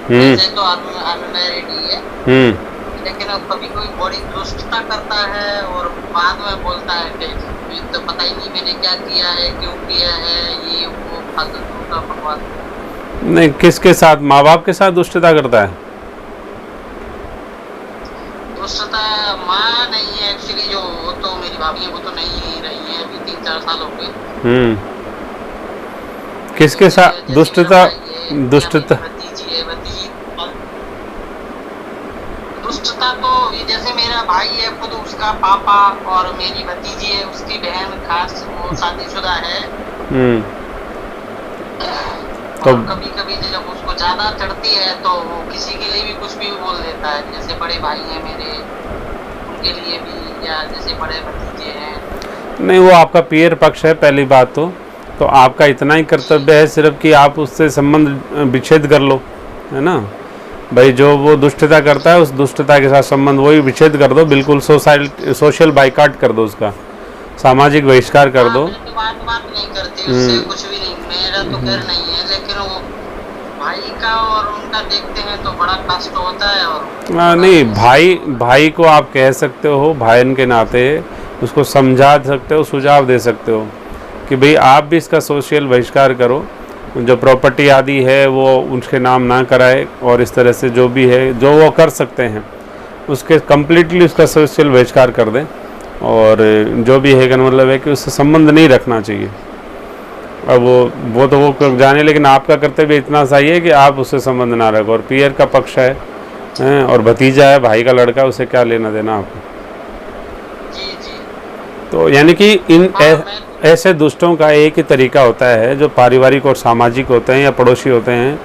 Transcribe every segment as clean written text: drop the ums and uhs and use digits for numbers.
वैसे तो अनमैरिड ही है, हम्म। लेकिन अब कभी कोई बड़ी दुष्टता करता है और बाद में बोलता है कि ये तो पता ही नहीं मैंने क्या किया है, क्यों किया है, ये वो फालतू का बकवास। नहीं, किसके साथ? माँ बाप के साथ दुष्टता करता है? दुष्टता माँ नहीं है एक्चुअली, जो वो तो मेरी भाभी है, वो तो नहीं रही है, अभी 3-4 साल हो गए। हम्म। तो किसके ये साथ जैसे मेरा दुष्टता? भाई है या दुष्टता? मेरी भतीजी है, भतीजी। और दुष्टता तो ये जैसे मेरा भाई है खुद, उसका पापा, और मेरी भतीजी है उसकी बहन, खास वो शादीशुदा है। हम्म। तो और कभी कभी जब उसको ज्यादा चढ़ती है तो वो किसी के लिए भी कुछ भी बोल देता है, जैसे बड़े भाई हैं मेरे, उनके लिए भी, या जैसे बड़े भतीजे हैं। नहीं, वो आपका पीयर पक्ष है पहली बात तो आपका इतना ही जी। कर्तव्य है सिर्फ कि आप उससे संबंध विच्छेद कर लो, है ना। भाई जो वो दुष्टता करता है उस दुष्टता के साथ संबंध वही विच्छेद कर दो, बिल्कुल सोशल बाइकाट कर दो, उसका सामाजिक बहिष्कार कर हाँ, दो। मैं तो बात बात नहीं करती उससे, हम्म। कुछ भी नहीं, मेरा तो खैर नहीं है, लेकिन वो भाई का और उनका देखते हैं तो बड़ा कष्ट होता है, और बड़ा नहीं, ऐसे भाई तो। भाई को आप कह सकते हो, भाई के नाते उसको समझा सकते हो, सुझाव दे सकते हो कि भाई आप भी इसका सोशल बहिष्कार करो, जो प्रॉपर्टी आदि है वो उसके नाम ना कराए, और इस तरह से जो भी है जो वो कर सकते हैं उसके कम्प्लीटली उसका सोशल बहिष्कार कर दें। और जो भी है, का मतलब है कि उससे संबंध नहीं रखना चाहिए। अब वो तो वो जाने, लेकिन आपका कर्तव्य इतना सही है कि आप उससे संबंध ना रखो। और पियर का पक्ष है, हैं, और भतीजा है, भाई का लड़का, उसे क्या लेना देना आपको? जी जी। तो यानी कि हाँ मैं तो। ऐसे दुष्टों का एक ही तरीका होता है, जो पारिवारिक और सामाजिक होते हैं या पड़ोसी होते हैं,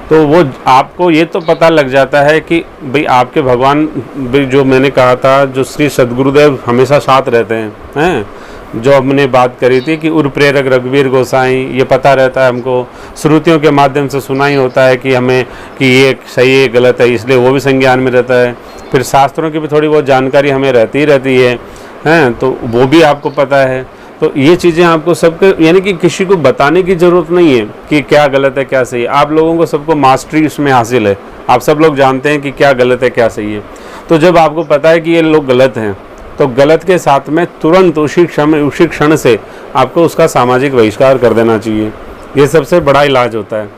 तो वो आपको ये तो जी पता लग जाता है कि भाई आपके भगवान, भाई जो मैंने कहा था, जो श्री सद्गुरुदेव हमेशा साथ रहते हैं, जो हमने बात करी जी थी कि उर प्रेरक रघुवीर गोसाई, ये पता रहता है हमको, श्रुतियों के माध्यम से सुना ही जी होता है कि हमें कि ये सही है गलत है, इसलिए वो भी संज्ञान में रहता है। फिर शास्त्रों की भी थोड़ी बहुत जानकारी हमें रहती ही रहती है, हैं, तो वो भी आपको पता है। तो ये चीज़ें आपको सबके, यानी कि किसी को बताने की ज़रूरत नहीं है कि क्या गलत है क्या सही है, आप लोगों को सबको मास्टरी इसमें हासिल है, आप सब लोग जानते हैं कि क्या गलत है क्या सही है। तो जब आपको पता है कि ये लोग गलत हैं, तो गलत के साथ में तुरंत उसी क्षण से आपको उसका सामाजिक बहिष्कार कर देना चाहिए। ये सबसे बड़ा इलाज होता है।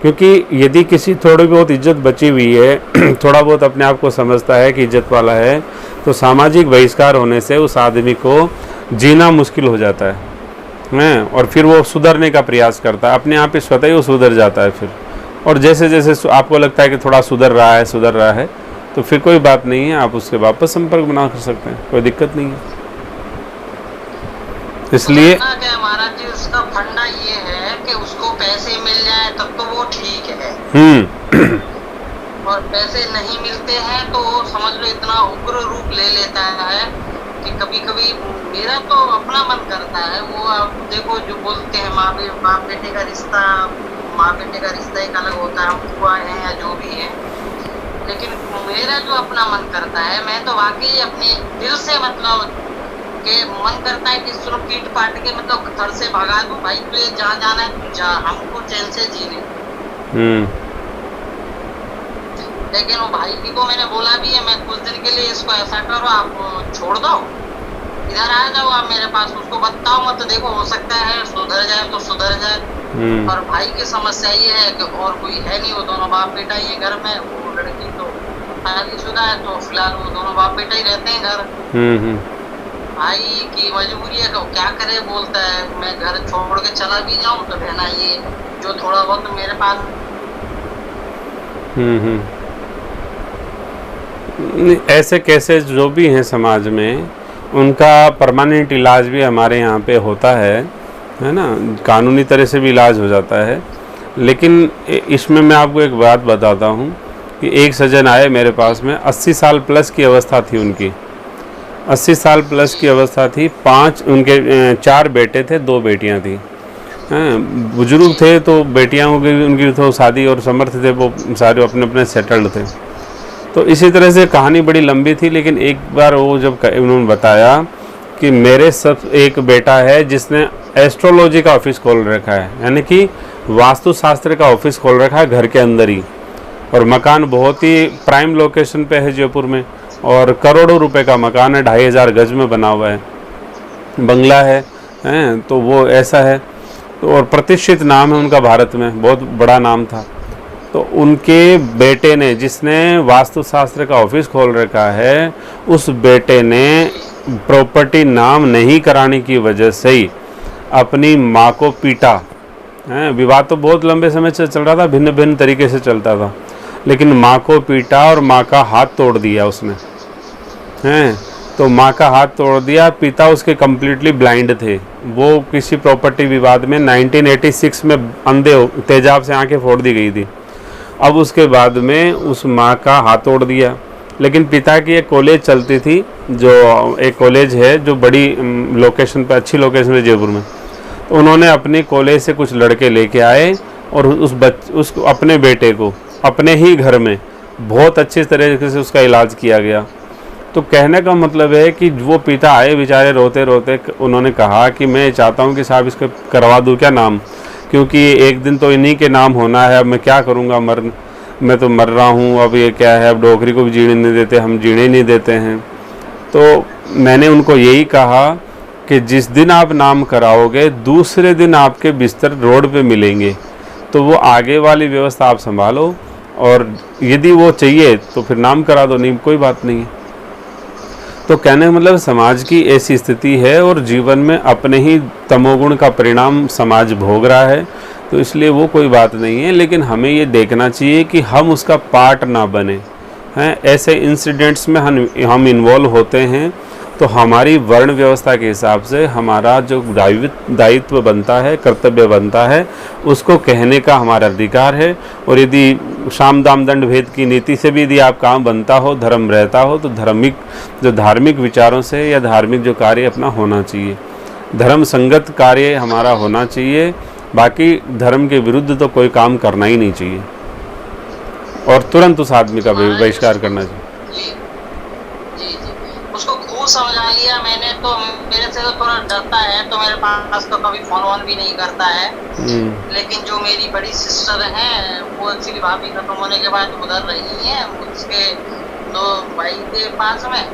क्योंकि यदि किसी थोड़ी बहुत इज्जत बची हुई है थोड़ा बहुत अपने आप को समझता है कि इज्जत वाला है, तो सामाजिक बहिष्कार होने से उस आदमी को जीना मुश्किल हो जाता है, और फिर वो सुधरने का प्रयास करता है, अपने आप ही स्वतः ही वो सुधर जाता है फिर। और जैसे जैसे आपको लगता है कि थोड़ा सुधर रहा है, तो फिर कोई बात नहीं है, आप उसके वापस संपर्क बना कर सकते हैं, कोई दिक्कत नहीं है। इसलिए सुधरना क्या है महाराज जी, उसका फंडा ये है कि उसको पैसे मिल जाए तब तो वो ठीक है, हम्म। और पैसे नहीं मिलते हैं तो वो समझ लो इतना उग्र रूप ले लेता है कि कभी कभी मेरा तो अपना मन करता है, वो आप देखो जो बोलते हैं बाप बेटे का रिश्ता, माँ बेटे का रिश्ता एक अलग होता है, हम बुआ हैं या जो भी है, लेकिन मेरा जो अपना मन करता है, मैं तो वाकई अपने दिल से मतलब के मन करता है कि सुनो पीट पाट के मतलब घर से भगा दूं, भाई तुझे जहाँ जाना है तू जा, हमको चैन से जीने। हम्म। लेकिन वो भाई भी को मैंने बोला भी है, मैं कुछ दिन के लिए इसको ऐसा करो, आप छोड़ दो, इधर आ जाओ आप मेरे पास, उसको बताओ मत, देखो हो सकता है सुधर जाए तो सुधर जाए। हम्म। और भाई की समस्या ये है कि और कोई है नहीं, वो दोनों बाप बेटा ही है घर में, वो लड़की तो शादीशुदा है, तो फिलहाल वो दोनों बाप बेटा ही रहते हैं घर। हम्म। भाई की मजबूरी है कि क्या करे, बोलता है मैं घर छोड़ के चला भी जाऊं तो रहना ये जो थोड़ा बहुत मेरे पास। हम्म। ऐसे केसेस जो भी हैं समाज में, उनका परमानेंट इलाज भी हमारे यहाँ पे होता है ना, कानूनी तरह से भी इलाज हो जाता है। लेकिन इसमें मैं आपको एक बात बताता हूँ कि एक सज्जन आए मेरे पास में, 80 साल प्लस की अवस्था थी उनकी, 80 साल प्लस की जी अवस्था थी, 5 उनके 4 बेटे थे, 2 बेटियाँ थी, हैं, बुजुर्ग जी थे, तो बेटियाँ हो गई उनकी, तो शादी और समर्थ थे, वो सारे अपने अपने सेटल्ड थे। तो इसी तरह से कहानी बड़ी लंबी थी, लेकिन एक बार वो जब उन्होंने बताया कि मेरे सब एक बेटा है जिसने एस्ट्रोलॉजी का ऑफिस खोल रखा है, यानी कि वास्तु शास्त्र का ऑफिस खोल रखा है घर के अंदर ही, और मकान बहुत ही प्राइम लोकेशन पे है जयपुर में, और करोड़ों रुपए का मकान है, 2500 गज में बना हुआ है, बंगला है, हैं, तो वो ऐसा है। तो और प्रतिष्ठित नाम है उनका, भारत में बहुत बड़ा नाम था। तो उनके बेटे ने, जिसने वास्तुशास्त्र का ऑफिस खोल रखा है, उस बेटे ने प्रॉपर्टी नाम नहीं कराने की वजह से ही अपनी माँ को पीटा है। विवाद तो बहुत लंबे समय से चल रहा था, भिन्न भिन्न तरीके से चलता था, लेकिन माँ को पीटा और माँ का हाथ तोड़ दिया उसने, हैं। तो माँ का हाथ तोड़ दिया। पिता उसके कम्प्लीटली ब्लाइंड थे। वो किसी प्रॉपर्टी विवाद में 1986 में अंधे हो, तेजाब से आंखें फोड़ दी गई थी। अब उसके बाद में उस माँ का हाथ तोड़ दिया। लेकिन पिता की एक कॉलेज चलती थी, जो एक कॉलेज है जो बड़ी लोकेशन पे, अच्छी लोकेशन है जयपुर में। तो उन्होंने अपनी कॉलेज से कुछ लड़के लेके आए और उस अपने बेटे को अपने ही घर में बहुत अच्छी तरीके से उसका इलाज किया गया। तो कहने का मतलब है कि वो पिता आए बेचारे रोते रोते, उन्होंने कहा कि मैं चाहता हूँ कि साहब इसको करवा दूँ क्या नाम, क्योंकि एक दिन तो इन्हीं के नाम होना है। अब मैं क्या करूँगा, मैं तो मर रहा हूँ, अब ये क्या है, अब डोकरी को भी जीने नहीं देते, हम जीने नहीं देते हैं। तो मैंने उनको यही कहा कि जिस दिन आप नाम कराओगे, दूसरे दिन आपके बिस्तर रोड पे मिलेंगे, तो वो आगे वाली व्यवस्था आप संभालो, और यदि वो चाहिए तो फिर नाम करा दो, नहीं कोई बात नहीं है। तो कहने का मतलब समाज की ऐसी स्थिति है, और जीवन में अपने ही तमोगुण का परिणाम समाज भोग रहा है। तो इसलिए वो कोई बात नहीं है, लेकिन हमें ये देखना चाहिए कि हम उसका पार्ट ना बने हैं। ऐसे इंसिडेंट्स में हम इन्वॉल्व होते हैं, तो हमारी वर्ण व्यवस्था के हिसाब से हमारा जो दायित्व बनता है, कर्तव्य बनता है, उसको कहने का हमारा अधिकार है। और यदि साम दाम दंड भेद की नीति से भी यदि आप काम बनता हो, धर्म रहता हो, तो धार्मिक विचारों से या धार्मिक जो कार्य अपना होना चाहिए, धर्म संगत कार्य हमारा होना चाहिए। बाकी धर्म के विरुद्ध तो कोई काम करना ही नहीं चाहिए, और तुरंत उस आदमी का बहिष्कार करना चाहिए। उसको खूब समझा लिया मैंने, तो मेरे से तो थोड़ा डरता है, तो मेरे पास तो कभी फोन वोन भी नहीं करता है। लेकिन जो मेरी बड़ी सिस्टर हैं, वो एक्चुअली भाभी खत्म होने के बाद उधर रही हैं, उसके 2 भाई थे पास में,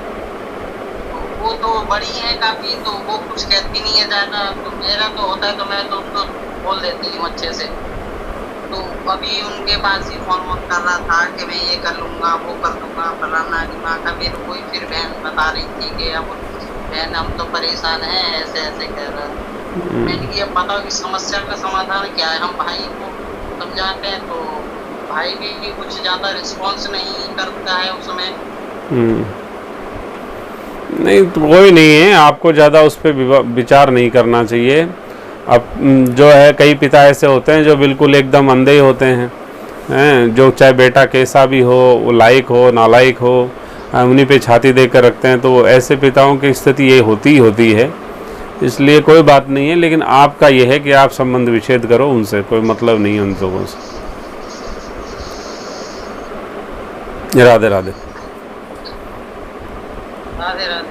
वो तो बड़ी है काफी, तो वो कुछ कहती नहीं है ज्यादा। तो मेरा तो होता है तो मैं तो उसको बोल देती हूँ अच्छे से। तो अभी उनके पास ही फोन वोन कर रहा था कि मैं ये कर लूँगा, वो कर लूँगा, फलाना दिमाग। मेरे को ही फिर बहन बता रही थी कि अब बहन हम तो परेशान हैं, ऐसे ऐसे कह रहा है। मैंने ये बताओ कि समस्या का समाधान क्या है। हम भाई को समझाते हैं तो भाई भी कुछ ज़्यादा रिस्पॉन्स नहीं करता है उसमें। नहीं तो कोई नहीं है, आपको ज़्यादा उस पर विचार नहीं करना चाहिए। अब जो है, कई पिता ऐसे होते हैं जो बिल्कुल एकदम अंधे ही होते हैं, जो चाहे बेटा कैसा भी हो, वो लायक हो नालायक हो, उन्हीं पे छाती देकर रखते हैं। तो ऐसे पिताओं की स्थिति ये होती ही होती है, इसलिए कोई बात नहीं है। लेकिन आपका ये है कि आप संबंध विच्छेद करो, उनसे कोई मतलब नहीं है उन लोगों से। राधे राधे। राधे राधे।